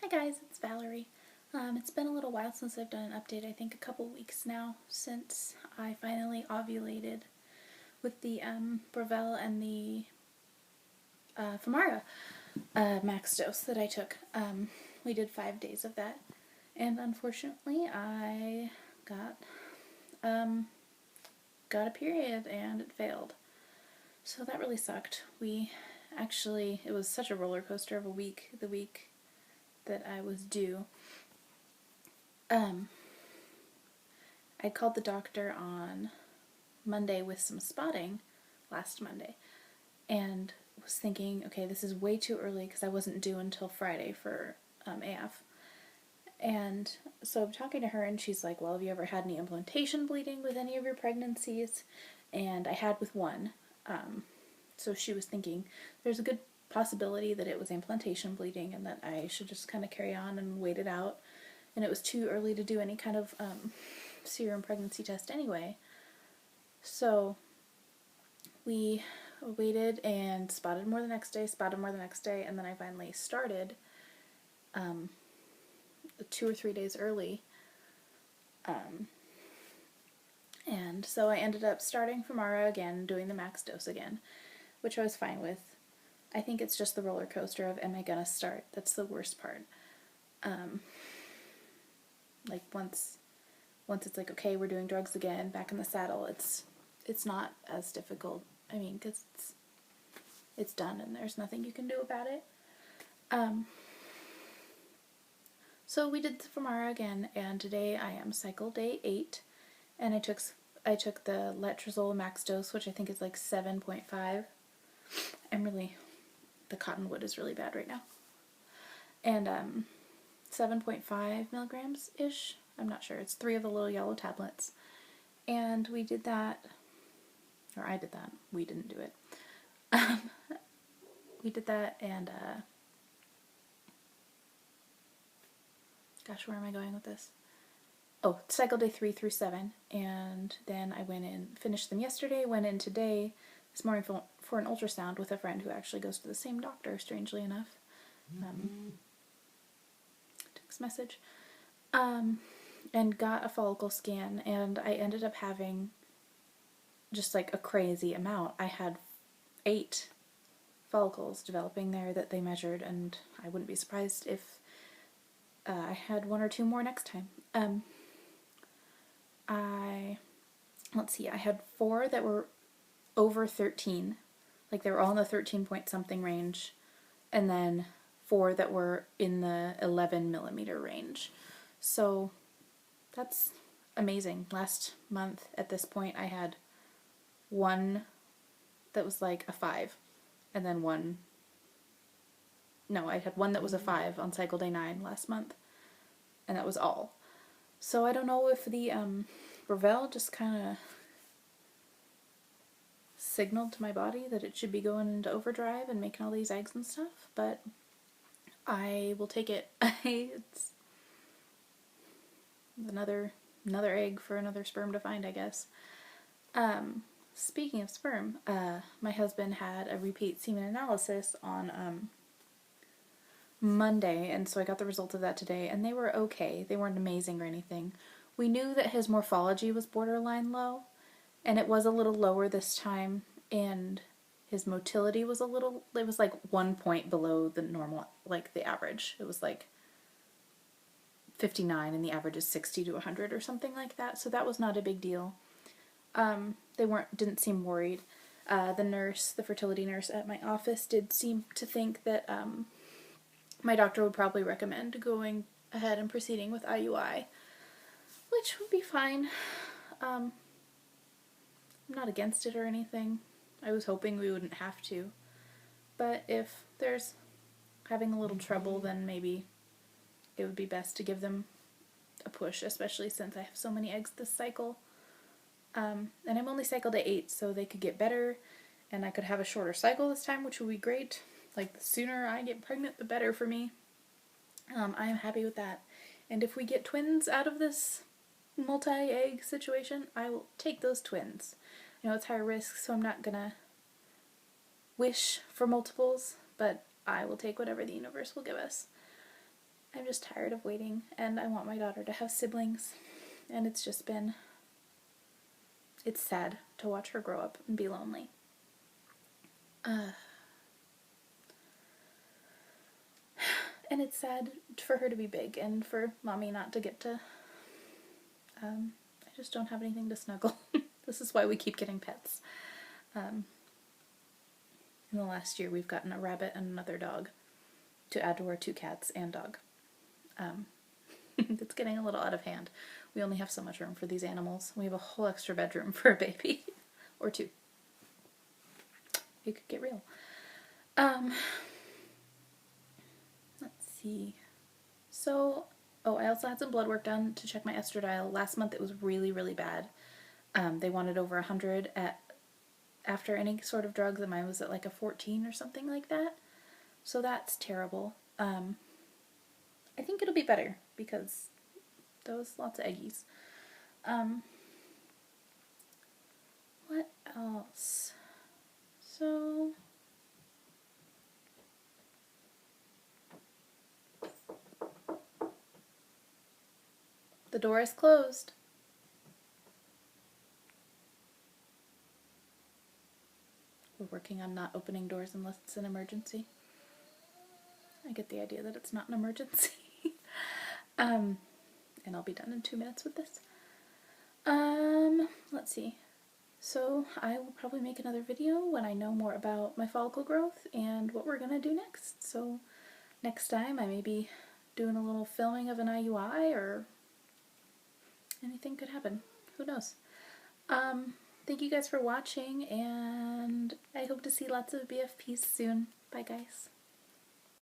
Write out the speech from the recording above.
Hi guys, it's Valerie. It's been a little while since I've done an update, I think a couple weeks now, since I finally ovulated with the Brevelle and the Femara max dose that I took. We did 5 days of that, and unfortunately I got a period and it failed. So that really sucked. It was such a roller coaster of a week, the week that I was due. I called the doctor on Monday with some spotting, last Monday, and was thinking, okay, this is way too early because I wasn't due until Friday for AF. And so I'm talking to her and she's like, well, have you ever had any implantation bleeding with any of your pregnancies? And I had with one. So she was thinking there's a good possibility that it was implantation bleeding and that I should just kind of carry on and wait it out. And it was too early to do any kind of serum pregnancy test anyway. So we waited and spotted more the next day, and then I finally started 2 or 3 days early. And so I ended up starting Femara again, doing the max dose again, which I was fine with. I think it's just the roller coaster of, am I gonna start? That's the worst part. Like once it's like, okay, we're doing drugs again, back in the saddle, it's not as difficult. I mean, because it's done and there's nothing you can do about it. So we did the Femara again, and today I am cycle day 8, and I took the letrozole max dose, which I think is like 7.5. The cottonwood is really bad right now. And 7.5 milligrams-ish. I'm not sure. It's 3 of the little yellow tablets. And we did that, or I did that. We didn't do it. We did that, and gosh, where am I going with this? Oh, cycle day 3 through 7, and then I went in, finished them yesterday, went in today, this morning for an ultrasound with a friend who actually goes to the same doctor, strangely enough. Text message. And got a follicle scan, and I ended up having just like a crazy amount. I had 8 follicles developing there that they measured, and I wouldn't be surprised if I had 1 or 2 more next time. Let's see, I had 4 that were over 13, like they were all in the 13 point something range, and then 4 that were in the 11 millimeter range. So that's amazing. Last month at this point I had 1 that was like a 5, and then I had 1 that was a 5 on cycle day 9 last month, and that was all. So I don't know if the Brevelle just kind of signaled to my body that it should be going into overdrive and making all these eggs and stuff, but I will take it. It's another egg for another sperm to find, I guess. Speaking of sperm, my husband had a repeat semen analysis on Monday, and so I got the results of that today, and they were okay. They weren't amazing or anything. We knew that his morphology was borderline low, and it was a little lower this time, and his motility was it was like 1 point below the normal, like the average. It was like 59, and the average is 60 to 100 or something like that, so that was not a big deal. They didn't seem worried. The fertility nurse at my office did seem to think that my doctor would probably recommend going ahead and proceeding with IUI, which would be fine. I'm not against it or anything. I was hoping we wouldn't have to, but if there's having a little trouble, then maybe it would be best to give them a push, especially since I have so many eggs this cycle. And I'm only cycle day 8, so they could get better, and I could have a shorter cycle this time, which would be great. Like, the sooner I get pregnant, the better for me. I am happy with that. And if we get twins out of this multi-egg situation, I will take those twins. I know it's higher risk, so I'm not gonna wish for multiples, but I will take whatever the universe will give us. I'm just tired of waiting, and I want my daughter to have siblings, and it's just been, it's sad to watch her grow up and be lonely. And it's sad for her to be big and for mommy not to get to, I just don't have anything to snuggle. This is why we keep getting pets. In the last year we've gotten a rabbit and another dog to add to our 2 cats and dog. It's getting a little out of hand. We only have so much room for these animals. We have a whole extra bedroom for a baby. Or 2. It could get real. Let's see. So, I also had some blood work done to check my estradiol. Last month it was really, really bad. They wanted over 100 after any sort of drugs, and mine was at like a 14 or something like that. So that's terrible. I think it'll be better because there was lots of eggies. What else? So the door is closed. We're working on not opening doors unless it's an emergency. I get the idea that it's not an emergency. And I'll be done in 2 minutes with this. Let's see. So I will probably make another video when I know more about my follicle growth and what we're gonna do next. So next time I may be doing a little filming of an IUI, or anything could happen. Who knows? Thank you guys for watching, and I hope to see lots of BFPs soon. Bye guys.